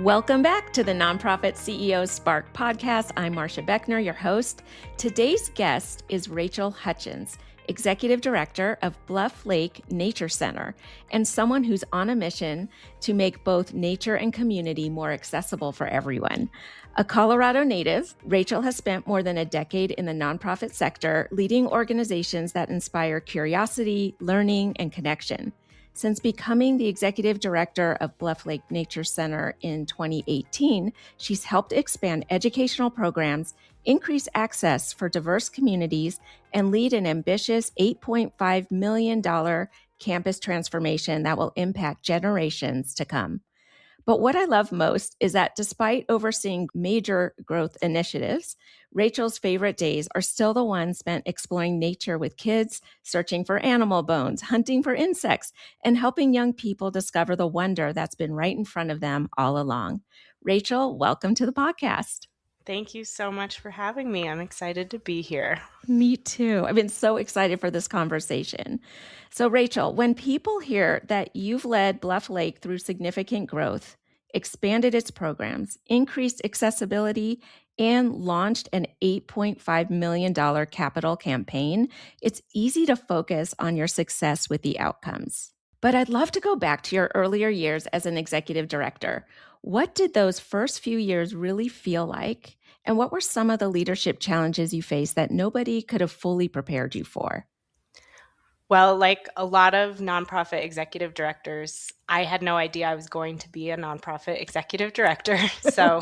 Welcome back to the Nonprofit CEO Spark podcast. I'm Marcia Beckner, your host. Today's guest is Rachel Hutchens, Executive Director of Bluff Lake Nature Center, and someone who's on a mission to make both nature and community more accessible for everyone. A Colorado native, Rachel has spent more than a decade in the nonprofit sector, leading organizations that inspire curiosity, learning, and connection. Since becoming the executive director of Bluff Lake Nature Center in 2018, she's helped expand educational programs, increase access for diverse communities, and lead an ambitious $8.5 million campus transformation that will impact generations to come. But what I love most is that despite overseeing major growth initiatives, Rachel's favorite days are still the ones spent exploring nature with kids, searching for animal bones, hunting for insects, and helping young people discover the wonder that's been right in front of them all along. Rachel, welcome to the podcast. Thank you so much for having me. I'm excited to be here. Me too. I've been so excited for this conversation. So, Rachel, when people hear that you've led Bluff Lake through significant growth, expanded its programs, increased accessibility, and launched an $8.5 million capital campaign, it's easy to focus on your success with the outcomes. But I'd love to go back to your earlier years as an executive director. What did those first few years really feel like? And what were some of the leadership challenges you faced that nobody could have fully prepared you for? Well, like a lot of nonprofit executive directors, I had no idea I was going to be a nonprofit executive director. So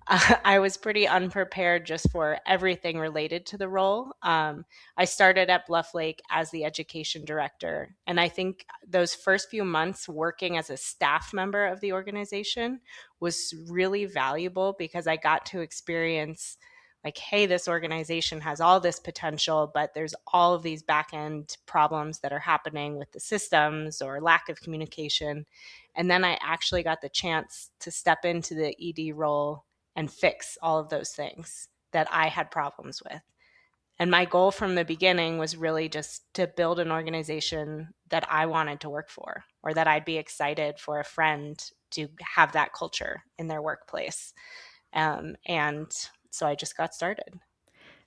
I was pretty unprepared just for everything related to the role. I started at Bluff Lake as the education director. And I think those first few months working as a staff member of the organization was really valuable because I got to experience like, hey, this organization has all this potential, but there's all of these back-end problems that are happening with the systems or lack of communication. And then I actually got the chance to step into the ED role and fix all of those things that I had problems with. And my goal from the beginning was really just to build an organization that I wanted to work for, or that I'd be excited for a friend to have that culture in their workplace. And so I just got started.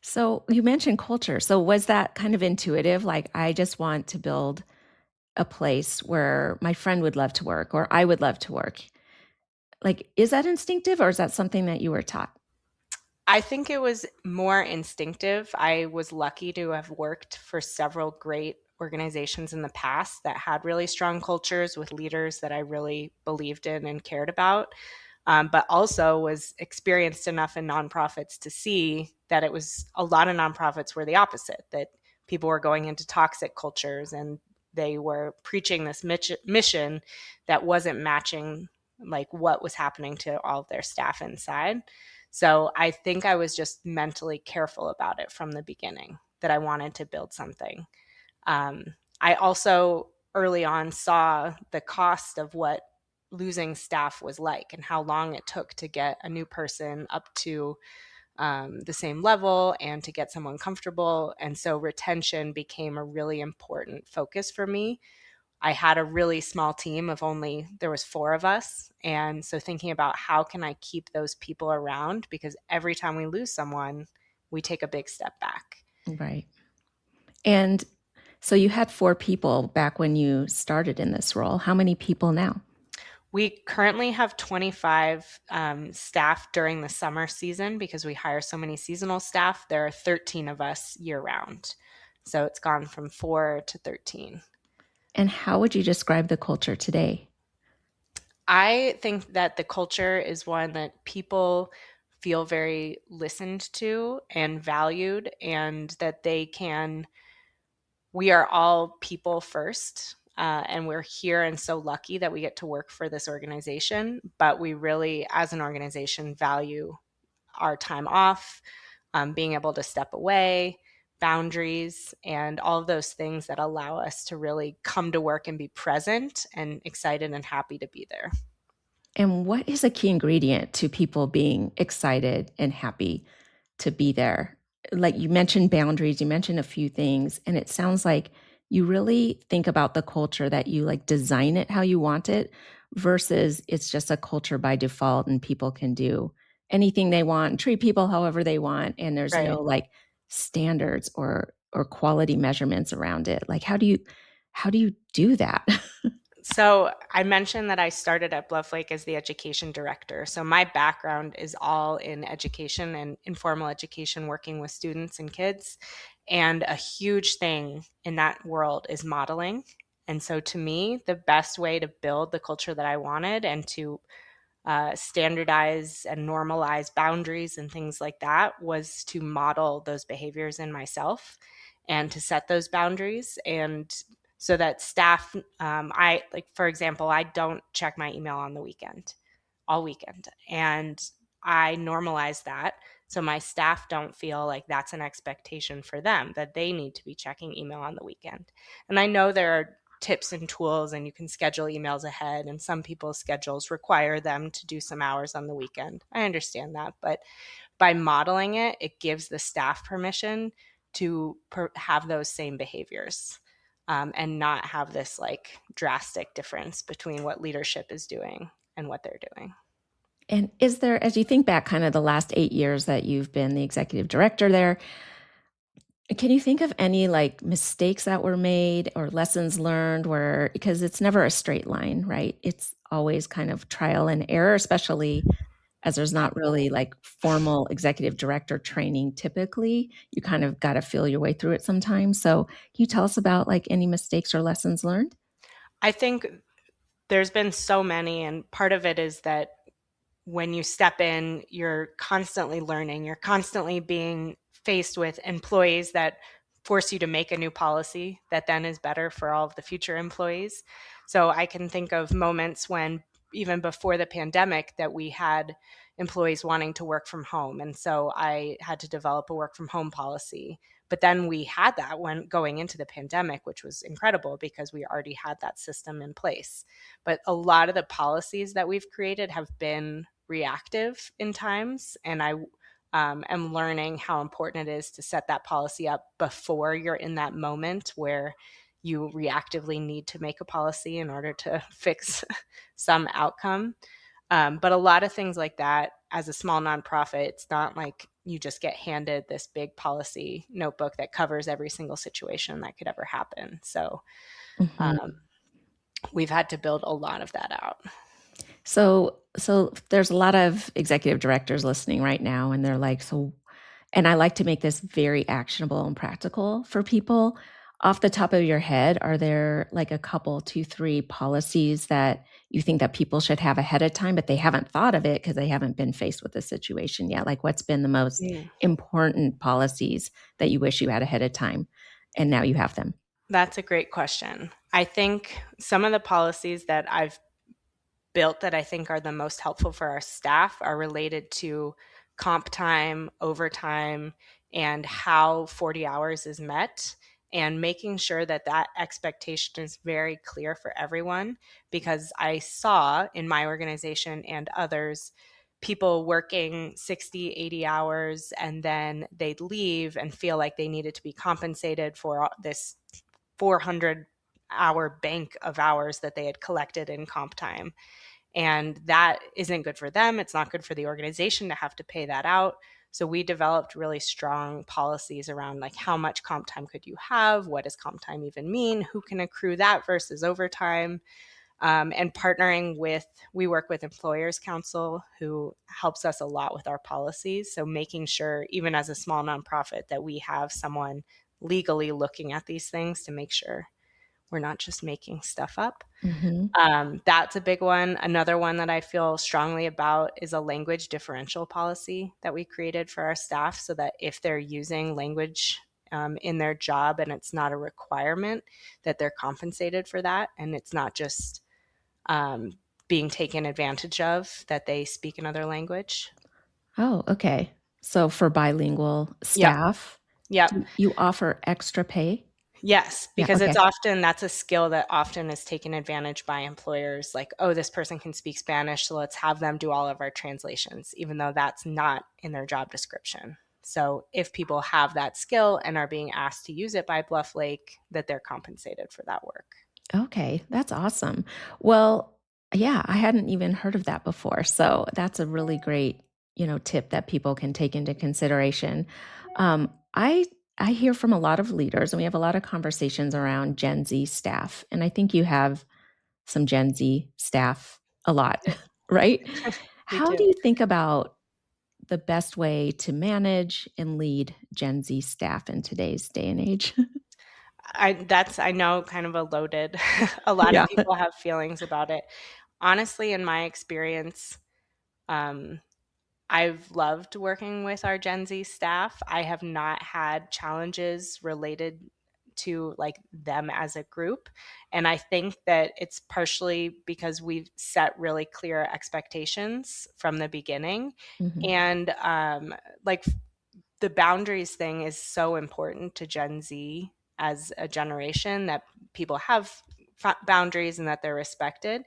So you mentioned culture. So was that kind of intuitive? Like, I just want to build a place where my friend would love to work or I would love to work. Like, is that instinctive or is that something that you were taught? I think it was more instinctive. I was lucky to have worked for several great organizations in the past that had really strong cultures with leaders that I really believed in and cared about. But also was experienced enough in nonprofits to see that it was a lot of nonprofits were the opposite, that people were going into toxic cultures and they were preaching this mission that wasn't matching like what was happening to all of their staff inside. So I think I was just mentally careful about it from the beginning, that I wanted to build something. I also early on saw the cost of what losing staff was like and how long it took to get a new person up to the same level and to get someone comfortable. And so retention became a really important focus for me. I had a really small team of there was 4 of us. And so thinking about how can I keep those people around, because every time we lose someone, we take a big step back. Right. And so you had 4 people back when you started in this role. How many people now? We currently have 25 staff during the summer season because we hire so many seasonal staff. There are 13 of us year round. So it's gone from 4 to 13. And how would you describe the culture today? I think that the culture is one that people feel very listened to and valued, and that we are all people first. And we're here and so lucky that we get to work for this organization. But we really, as an organization, value our time off, being able to step away, boundaries, and all of those things that allow us to really come to work and be present and excited and happy to be there. And what is a key ingredient to people being excited and happy to be there? Like you mentioned boundaries, you mentioned a few things, and it sounds like you really think about the culture, that you like design it how you want it versus it's just a culture by default and people can do anything they want and treat people however they want, and there's Right. no like standards or quality measurements around it. Like how do you do that? So I mentioned that I started at Bluff Lake as the education director. So my background is all in education and informal education, working with students and kids. And a huge thing in that world is modeling. And so to me, the best way to build the culture that I wanted and to standardize and normalize boundaries and things like that was to model those behaviors in myself and to set those boundaries. And so that staff, I like, for example, I don't check my email on the weekend, all weekend. And I normalize that. So my staff don't feel like that's an expectation for them, that they need to be checking email on the weekend. And I know there are tips and tools and you can schedule emails ahead, and some people's schedules require them to do some hours on the weekend. I understand that, but by modeling it, it gives the staff permission to have those same behaviors, and not have this like drastic difference between what leadership is doing and what they're doing. And is there, as you think back kind of the last 8 years that you've been the executive director there, can you think of any like mistakes that were made or lessons learned where, because it's never a straight line, right? It's always kind of trial and error, especially as there's not really like formal executive director training typically. You kind of got to feel your way through it sometimes. So can you tell us about like any mistakes or lessons learned? I think there's been so many, and part of it is that when you step in, you're constantly learning. You're constantly being faced with employees that force you to make a new policy that then is better for all of the future employees. So I can think of moments when, even before the pandemic, that we had employees wanting to work from home. And so I had to develop a work from home policy. But then we had that when going into the pandemic, which was incredible because we already had that system in place. But a lot of the policies that we've created have been reactive in times. And I am learning how important it is to set that policy up before you're in that moment where you reactively need to make a policy in order to fix some outcome. But a lot of things like that, as a small nonprofit, it's not like you just get handed this big policy notebook that covers every single situation that could ever happen. So Mhm. we've had to build a lot of that out. So there's a lot of executive directors listening right now, and they're like, so, and I like to make this very actionable and practical for people. Off the top of your head, are there like a couple, two, three policies that you think that people should have ahead of time, but they haven't thought of it because they haven't been faced with the situation yet? Like, what's been the most Mm. important policies that you wish you had ahead of time, and now you have them? That's a great question. I think some of the policies that I've built that I think are the most helpful for our staff are related to comp time, overtime, and how 40 hours is met, and making sure that that expectation is very clear for everyone. Because I saw in my organization and others, people working 60, 80 hours, and then they'd leave and feel like they needed to be compensated for this 400-hour bank of hours that they had collected in comp time. And that isn't good for them. It's not good for the organization to have to pay that out. So we developed really strong policies around like how much comp time could you have? What does comp time even mean? Who can accrue that versus overtime? And partnering with, we work with Employers Council, who helps us a lot with our policies. So making sure, even as a small nonprofit, that we have someone legally looking at these things to make sure we're not just making stuff up. Mm-hmm. That's a big one. Another one that I feel strongly about is a language differential policy that we created for our staff, so that if they're using language in their job and it's not a requirement, that they're compensated for that. And it's not just um, being taken advantage of, that they speak another language. Oh, okay. So for bilingual Yep. staff, Yep. do you offer extra pay? Yes, Yeah, because okay. that's a skill that often is taken advantage by employers. Like, oh, this person can speak Spanish, so let's have them do all of our translations, even though that's not in their job description. So if people have that skill and are being asked to use it by Bluff Lake, that they're compensated for that work. Okay, that's awesome. Well, Yeah, I hadn't even heard of that before. So that's a really great, tip that people can take into consideration. Um, I I hear from a lot of leaders, and we have a lot of conversations around Gen Z staff, and I think you have some Gen Z staff a lot, right? We How do do. you think about the best way to manage and lead Gen Z staff in today's day and age? I know kind of a loaded a lot of Yeah. people have feelings about it. Honestly, in my experience, um, I've loved working with our Gen Z staff. I have not had challenges related to like them as a group. And I think that it's partially because we've set really clear expectations from the beginning. Mhm. And like the boundaries thing is so important to Gen Z as a generation, that people have boundaries and that they're respected.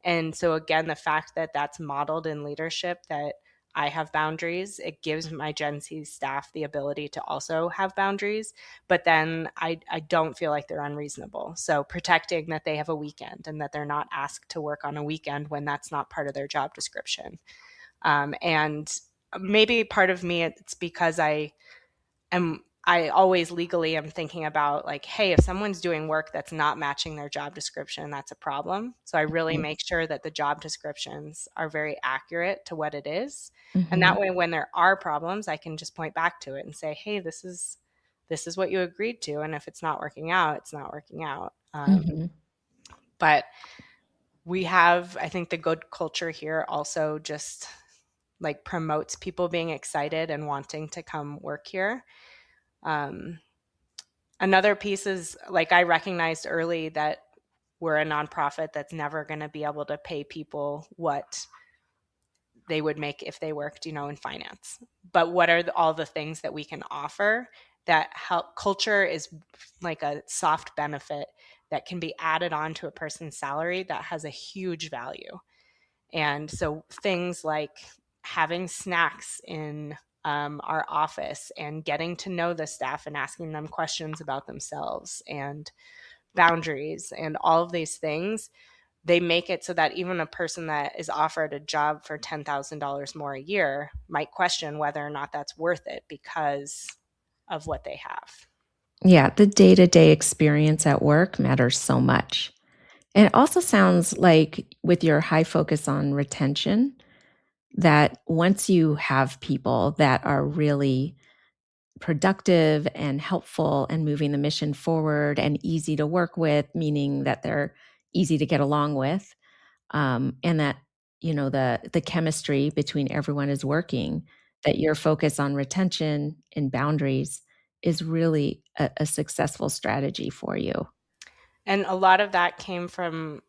And so, again, the fact that that's modeled in leadership, that I have boundaries, it gives my Gen Z staff the ability to also have boundaries. But then I don't feel like they're unreasonable. So, protecting that they have a weekend and that they're not asked to work on a weekend when that's not part of their job description. And maybe part of me, it's because I always legally am thinking about like, hey, if someone's doing work that's not matching their job description, that's a problem. So I really Mhm. make sure that the job descriptions are very accurate to what it is. And Mhm. that way when there are problems, I can just point back to it and say, hey, this is what you agreed to. And if it's not working out, it's not working out. Mhm. But we have, I think the good culture here also just like promotes people being excited and wanting to come work here. Um, Another piece is like I recognized early that we're a nonprofit that's never going to be able to pay people what they would make if they worked, in finance. But what are all the things that we can offer that help? Culture is like a soft benefit that can be added on to a person's salary that has a huge value. And so things like having snacks in our office and getting to know the staff and asking them questions about themselves and boundaries and all of these things, they make it so that even a person that is offered a job for $10,000 more a year might question whether or not that's worth it because of what they have. Yeah, the day-to-day experience at work matters so much. And it also sounds like with your high focus on retention, that once you have people that are really productive and helpful and moving the mission forward and easy to work with, meaning that they're easy to get along with, and that the chemistry between everyone is working, that your focus on retention and boundaries is really a successful strategy for you. And a lot of that came from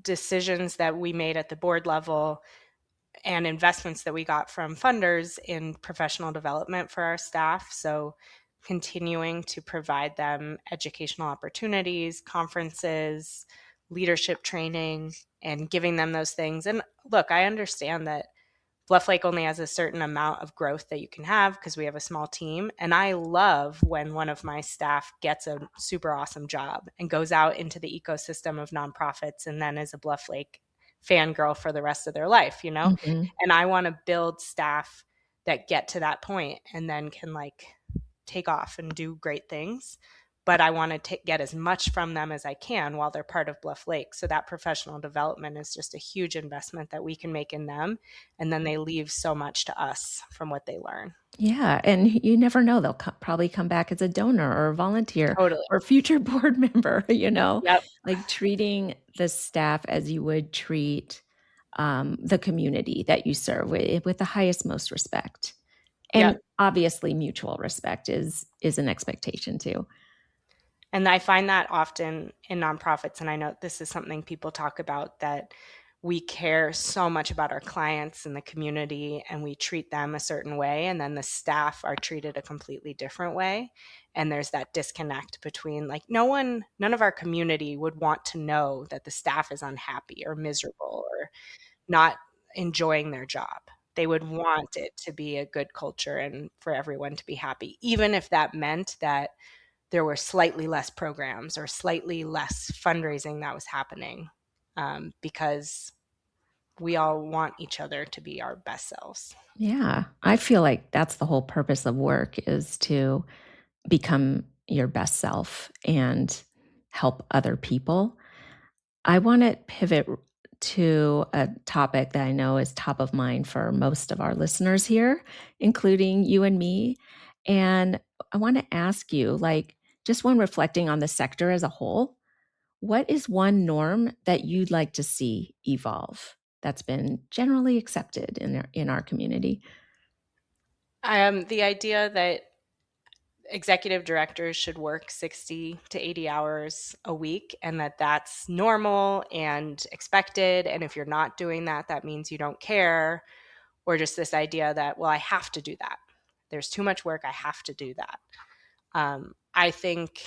decisions that we made at the board level and investments that we got from funders in professional development for our staff. So, continuing to provide them educational opportunities, conferences, leadership training, and giving them those things. And look, I understand that Bluff Lake only has a certain amount of growth that you can have because we have a small team. And I love when one of my staff gets a super awesome job and goes out into the ecosystem of nonprofits and then is a Bluff Lake fangirl for the rest of their life. Mhm. And I want to build staff that get to that point and then can like take off and do great things. But I want to get as much from them as I can while they're part of Bluff Lake. So that professional development is just a huge investment that we can make in them. And then they leave so much to us from what they learn. Yeah, and you never know, they'll probably come back as a donor or a volunteer Totally. or future board member. Yep. Like treating the staff as you would treat, the community that you serve with the highest, most respect. And Yep. obviously mutual respect is an expectation too. And I find that often in nonprofits, and I know this is something people talk about, that we care so much about our clients and the community and we treat them a certain way, and then the staff are treated a completely different way. And there's that disconnect between like none of our community would want to know that the staff is unhappy or miserable or not enjoying their job. They would want it to be a good culture and for everyone to be happy, even if that meant that there were slightly less programs or slightly less fundraising that was happening, because we all want each other to be our best selves. Yeah. I feel like that's the whole purpose of work is to become your best self and help other people. I want to pivot to a topic that I know is top of mind for most of our listeners here, including you and me. And I want to ask you, like, just when reflecting on the sector as a whole, what is one norm that you'd like to see evolve that's been generally accepted in our community? The idea that executive directors should work 60 to 80 hours a week and that that's normal and expected. And if you're not doing that, that means you don't care. Or just this idea that, well, I have to do that. There's too much work. I have to do that. I think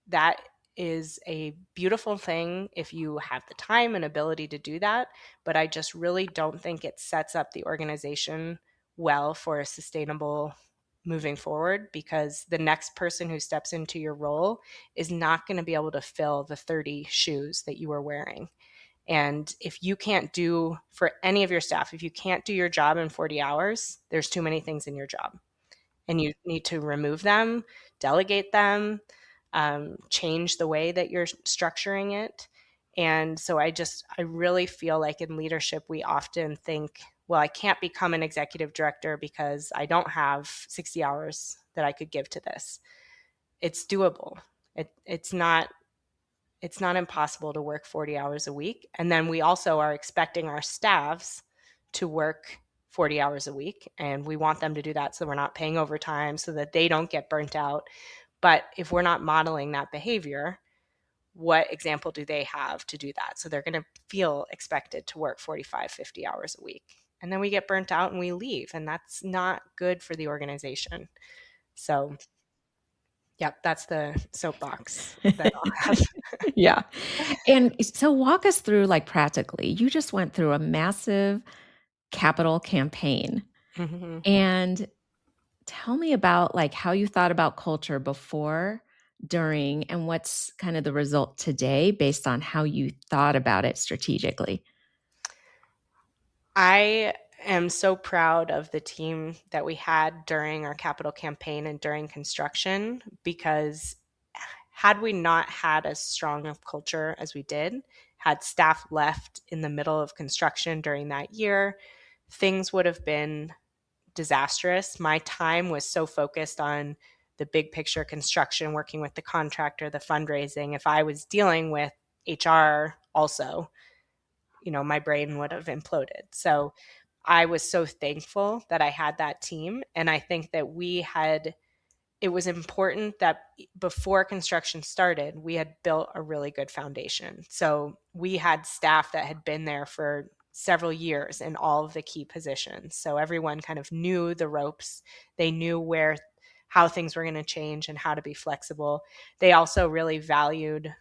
that is a beautiful thing if you have the time and ability to do that. But I just really don't think it sets up the organization well for a sustainable moving forward, because the next person who steps into your role is not going to be able to fill the 30 shoes that you are wearing. And if you can't do for any of your staff, if you can't do your job in 40 hours, there's too many things in your job and you need to remove them, delegate them, change the way that you're structuring it. And so I really feel like in leadership, we often think, well, I can't become an executive director because I don't have 60 hours that I could give to this. It's doable. It's not impossible to work 40 hours a week. And then we also are expecting our staffs to work 40 hours a week. And we want them to do that so we're not paying overtime, so that they don't get burnt out. But if we're not modeling that behavior, what example do they have to do that? So they're going to feel expected to work 45, 50 hours a week. And then we get burnt out and we leave. And that's not good for the organization. So, yep, that's the soapbox that I'll have. Yeah. And so walk us through, like, practically. You just went through a massive capital campaign. Mhm. And tell me about, like, how you thought about culture before, during, and what's kind of the result today based on how you thought about it strategically. I am so proud of the team that we had during our capital campaign and during construction, because had we not had as strong of culture as we did, had staff left in the middle of construction during that year, things would have been disastrous. My time was so focused on the big picture construction, working with the contractor, the fundraising. If I was dealing with HR also, my brain would have imploded. So I was so thankful that I had that team. And I think that it was important that before construction started, we had built a really good foundation. So we had staff that had been there for several years in all of the key positions. So everyone kind of knew the ropes. They knew how things were going to change and how to be flexible. They also really valued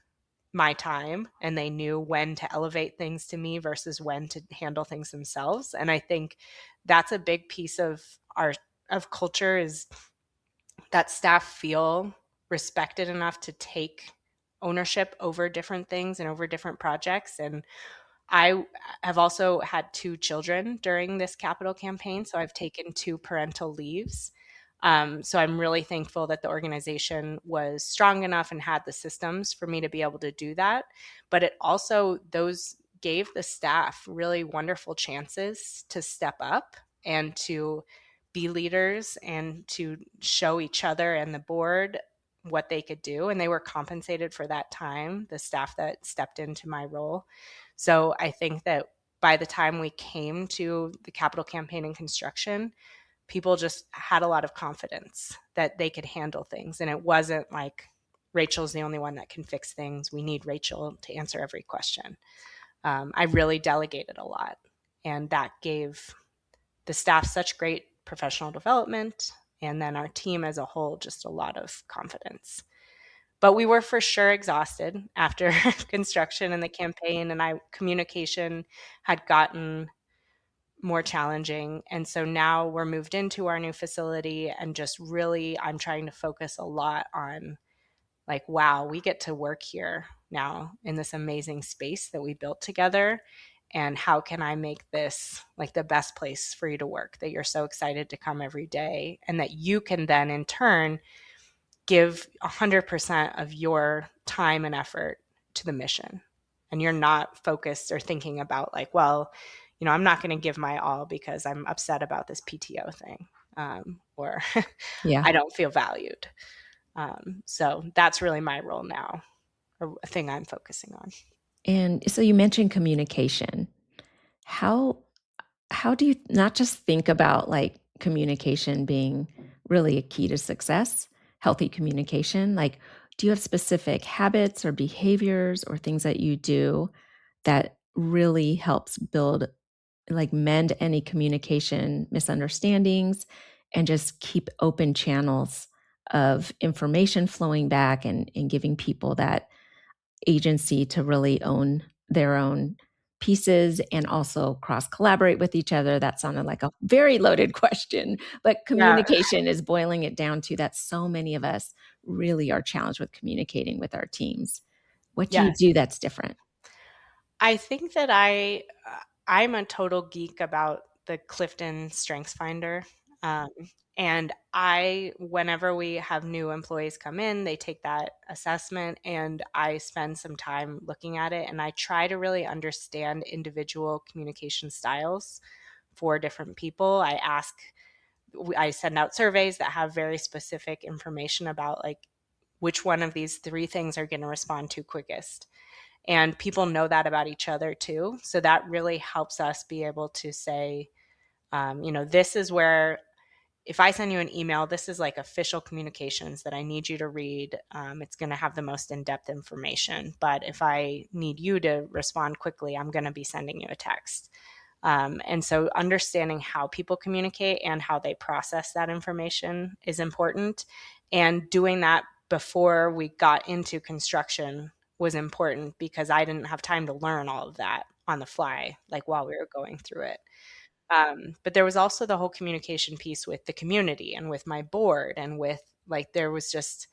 my time, and they knew when to elevate things to me versus when to handle things themselves. And I think that's a big piece of culture, is that staff feel respected enough to take ownership over different things and over different projects. And I have also had 2 children during this capital campaign, so I've taken 2 parental leaves. So I'm really thankful that the organization was strong enough and had the systems for me to be able to do that. But it also, those gave the staff really wonderful chances to step up and to be leaders and to show each other and the board what they could do. And they were compensated for that time, the staff that stepped into my role. So I think that by the time we came to the capital campaign and construction, people just had a lot of confidence that they could handle things. And it wasn't like, Rachel's the only one that can fix things. We need Rachel to answer every question. I really delegated a lot. And that gave the staff such great professional development. And then our team as a whole, just a lot of confidence. But we were for sure exhausted after construction and the campaign, and communication had gotten more challenging. And so now we're moved into our new facility, and just really, I'm trying to focus a lot on, like, wow, we get to work here now in this amazing space that we built together. and how can I make this like the best place for you to work, that you're so excited to come every day, and that you can then in turn give 100% of your time and effort to the mission. And you're not focused or thinking about like, well, I'm not going to give my all because I'm upset about this PTO thing, or Yeah. I don't feel valued. So that's really my role now, or a thing I'm focusing on. And so you mentioned communication. How how do you not just think about like communication being really a key to success, healthy communication? Like, do you have specific habits or behaviors or things that you do that really helps build, like, mend any communication misunderstandings and just keep open channels of information flowing back and giving people that agency to really own their own pieces and also cross collaborate with each other? That sounded like a very loaded question, but Yeah. communication is boiling it down to that. So many of us really are challenged with communicating with our teams. What do you Yes. do that's different? I think that I'm a total geek about the Clifton Strengths Finder. Um, and whenever we have new employees come in, they take that assessment, and I spend some time looking at it, and I try to really understand individual communication styles for different people. I send out surveys that have very specific information about like which one of these three things are going to respond to quickest. And people know that about each other too. So that really helps us be able to say, this is where, if I send you an email, this is like official communications that I need you to read. It's going to have the most in-depth information. But if I need you to respond quickly, I'm going to be sending you a text. And so understanding how people communicate and how they process that information is important. And doing that before we got into construction was important because I didn't have time to learn all of that on the fly, like while we were going through it. But there was also the whole communication piece with the community and with my board, and with like, there was just,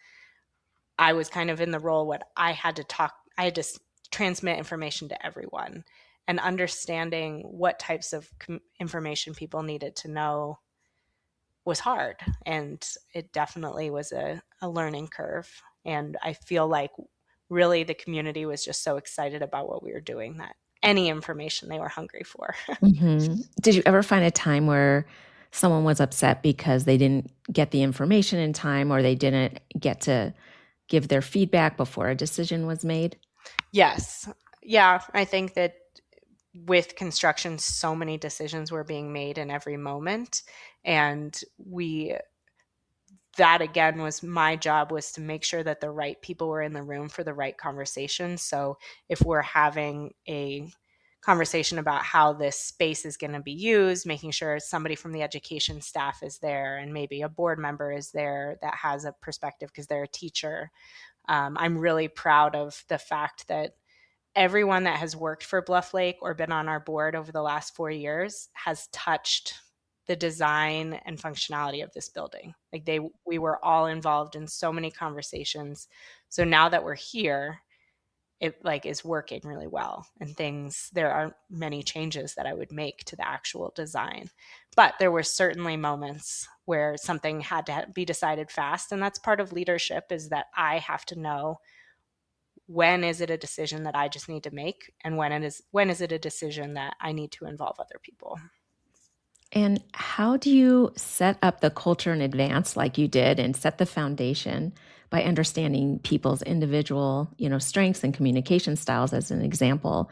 I was kind of in the role what I had to transmit information to everyone, and understanding what types of information people needed to know was hard. And it definitely was a learning curve. And I feel like really the community was just so excited about what we were doing that any information they were hungry for. Did you ever find a time where someone was upset because they didn't get the information in time or they didn't get to give their feedback before a decision was made? Yes. Yeah. I think that with construction, so many decisions were being made in every moment. And that again was my job, was to make sure that the right people were in the room for the right conversation. So if we're having a conversation about how this space is going to be used, making sure somebody from the education staff is there and maybe a board member is there that has a perspective because they're a teacher. I'm really proud of the fact that everyone that has worked for Bluff Lake or been on our board over the last 4 years has touched the design and functionality of this building. Like we were all involved in so many conversations. So now that we're here, it like is working really well, and there aren't many changes that I would make to the actual design. But there were certainly moments where something had to be decided fast. And that's part of leadership, is that I have to know when is it a decision that I just need to make, and when is it a decision that I need to involve other people. And how do you set up the culture in advance like you did and set the foundation by understanding people's individual, strengths and communication styles as an example?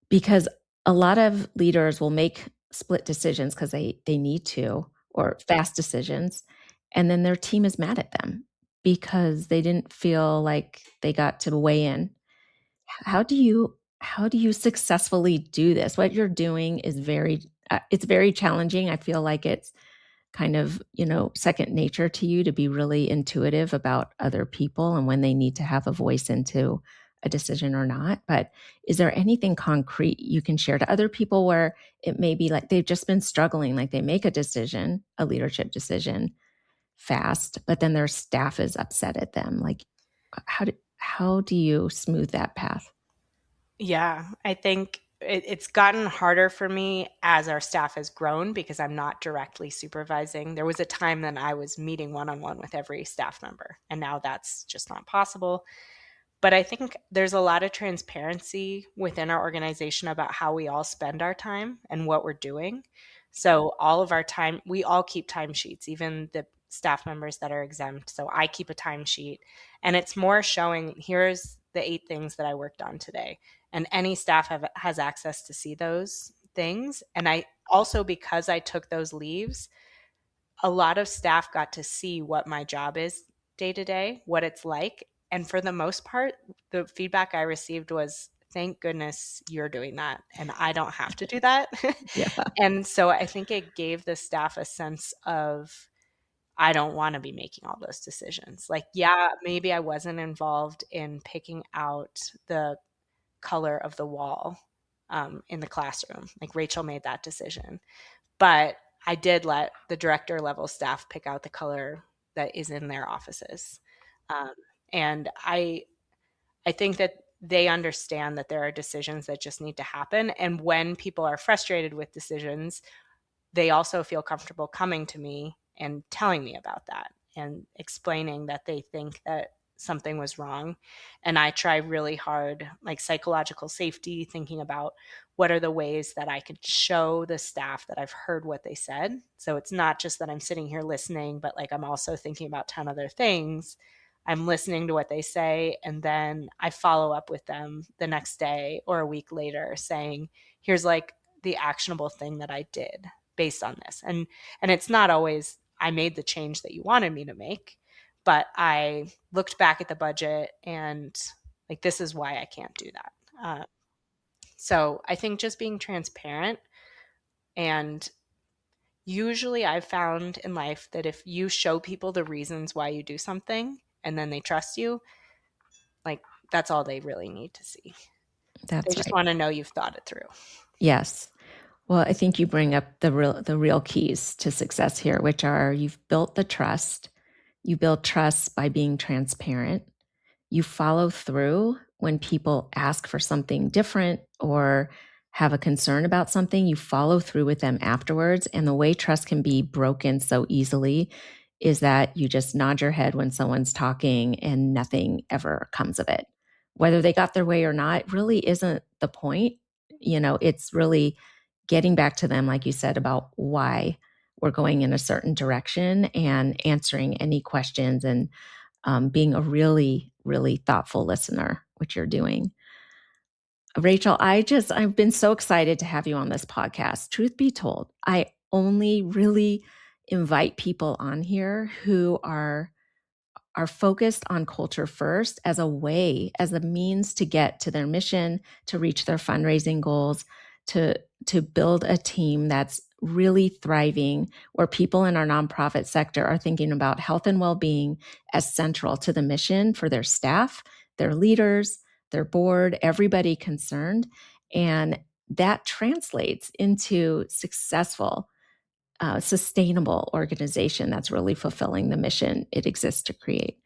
Because a lot of leaders will make split decisions because they need to, or fast decisions, and then their team is mad at them because they didn't feel like they got to weigh in. How do you successfully do this? What you're doing is it's very challenging. I feel like it's kind of, second nature to you to be really intuitive about other people and when they need to have a voice into a decision or not. But is there anything concrete you can share to other people where it may be like they've just been struggling, like they make a decision, a leadership decision fast, but then their staff is upset at them? Like, how do you smooth that path? Yeah, I think it's gotten harder for me as our staff has grown because I'm not directly supervising. There was a time that I was meeting one-on-one with every staff member, and now that's just not possible. But I think there's a lot of transparency within our organization about how we all spend our time and what we're doing. So all of our time, we all keep timesheets, even the staff members that are exempt. So I keep a timesheet, and it's more showing here's the 8 things that I worked on today. And any staff has access to see those things. And I also, because I took those leaves, a lot of staff got to see what my job is day to day, what it's like. And for the most part, the feedback I received was, thank goodness you're doing that. And I don't have to do that. Yeah. And so I think it gave the staff a sense of, I don't want to be making all those decisions. Like, yeah, maybe I wasn't involved in picking out the color of the wall in the classroom. Like, Rachel made that decision. But I did let the director level staff pick out the color that is in their offices. Um, and I think that they understand that there are decisions that just need to happen. And when people are frustrated with decisions, they also feel comfortable coming to me and telling me about that and explaining that they think that something was wrong. And I try really hard, like psychological safety, thinking about what are the ways that I could show the staff that I've heard what they said. So it's not just that I'm sitting here listening, but like I'm also thinking about 10 other things. I'm listening to what they say, and then I follow up with them the next day or a week later saying, here's like the actionable thing that I did based on this. And it's not always I made the change that you wanted me to make, but I looked back at the budget and like, this is why I can't do that. So I think just being transparent, and usually I've found in life that if you show people the reasons why you do something and then they trust you, like that's all they really need to see. They That's just right. want to know you've thought it through. Yes. Well, I think you bring up the real keys to success here, which are you've built the trust. You build trust by being transparent. You follow through when people ask for something different or have a concern about something. You follow through with them afterwards. And the way trust can be broken so easily is that you just nod your head when someone's talking and nothing ever comes of it. Whether they got their way or not really isn't the point. It's really getting back to them, like you said, about why we're going in a certain direction and answering any questions and being a really, really thoughtful listener, which you're doing. Rachel, I've been so excited to have you on this podcast. Truth be told, I only really invite people on here who are focused on culture first as a means to get to their mission, to reach their fundraising goals, to build a team that's really thriving, where people in our nonprofit sector are thinking about health and well-being as central to the mission for their staff, their leaders, their board, everybody concerned. And that translates into successful sustainable organization that's really fulfilling the mission it exists to create.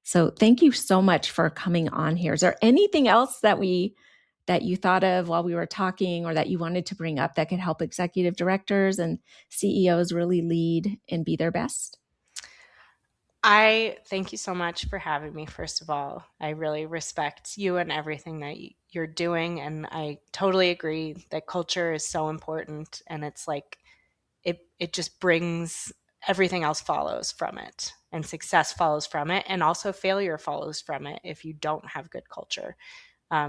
So thank you so much for coming on here. Is there anything else that you thought of while we were talking or that you wanted to bring up that could help executive directors and CEOs really lead and be their best? I thank you so much for having me. First of all, I really respect you and everything that you're doing. And I totally agree that culture is so important. And it's like, it just brings everything else follows from it, and success follows from it. And also failure follows from it if you don't have good culture.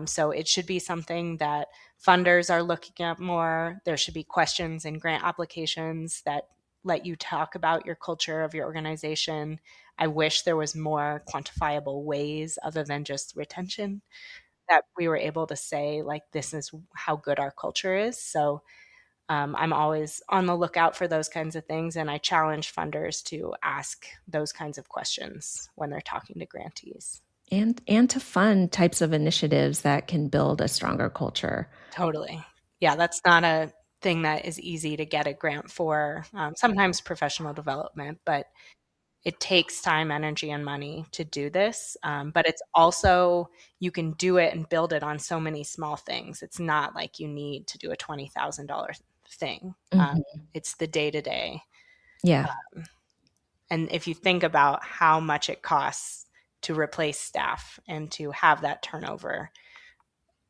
So it should be something that funders are looking at more. There should be questions in grant applications that let you talk about your culture of your organization. I wish there was more quantifiable ways other than just retention that we were able to say, like, this is how good our culture is. So I'm always on the lookout for those kinds of things. And I challenge funders to ask those kinds of questions when they're talking to grantees. And to fund types of initiatives that can build a stronger culture. Totally. Yeah, that's not a thing that is easy to get a grant for. Sometimes professional development, but it takes time, energy, and money to do this. But it's also, you can do it and build it on so many small things. It's not like you need to do a $20,000 thing. It's the day to day. Yeah. And if you think about how much it costs to replace staff and to have that turnover,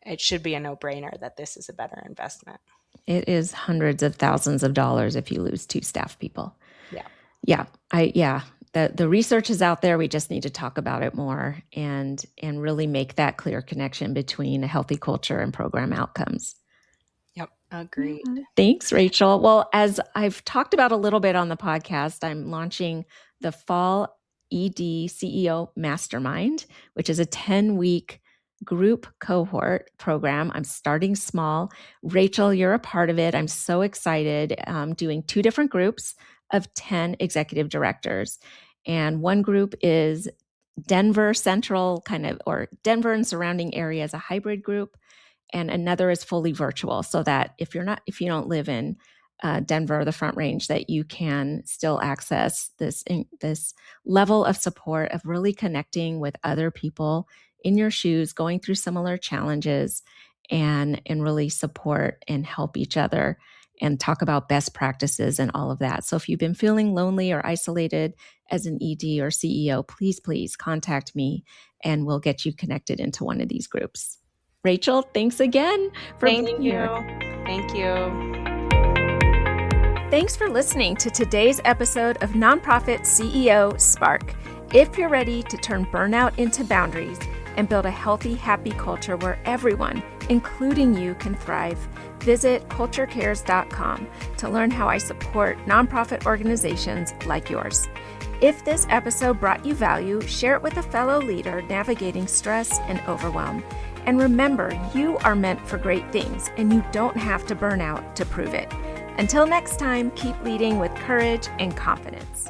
it should be a no-brainer that this is a better investment. It is hundreds of thousands of dollars if you lose 2 staff people. Yeah. The research is out there. We just need to talk about it more and really make that clear connection between a healthy culture and program outcomes. Yep. Agreed. Thanks, Rachel. Well, as I've talked about a little bit on the podcast, I'm launching the Fall ED CEO Mastermind, which is a 10-week group cohort program. I'm starting small. Rachel, you're a part of it. I'm so excited. I'm doing 2 different groups of 10 executive directors. And one group is Denver Central or Denver and surrounding areas, a hybrid group. And another is fully virtual, so that if you don't live in Denver or the Front Range, that you can still access this level of support of really connecting with other people in your shoes, going through similar challenges, and really support and help each other and talk about best practices and all of that. So if you've been feeling lonely or isolated as an ED or CEO, please contact me and we'll get you connected into one of these groups. Rachel, thanks again for being here. Thank you. Thanks for listening to today's episode of Nonprofit CEO Spark. If you're ready to turn burnout into boundaries and build a healthy, happy culture where everyone, including you, can thrive, visit culturecares.com to learn how I support nonprofit organizations like yours. If this episode brought you value, share it with a fellow leader navigating stress and overwhelm. And remember, you are meant for great things, and you don't have to burn out to prove it. Until next time, keep leading with courage and confidence.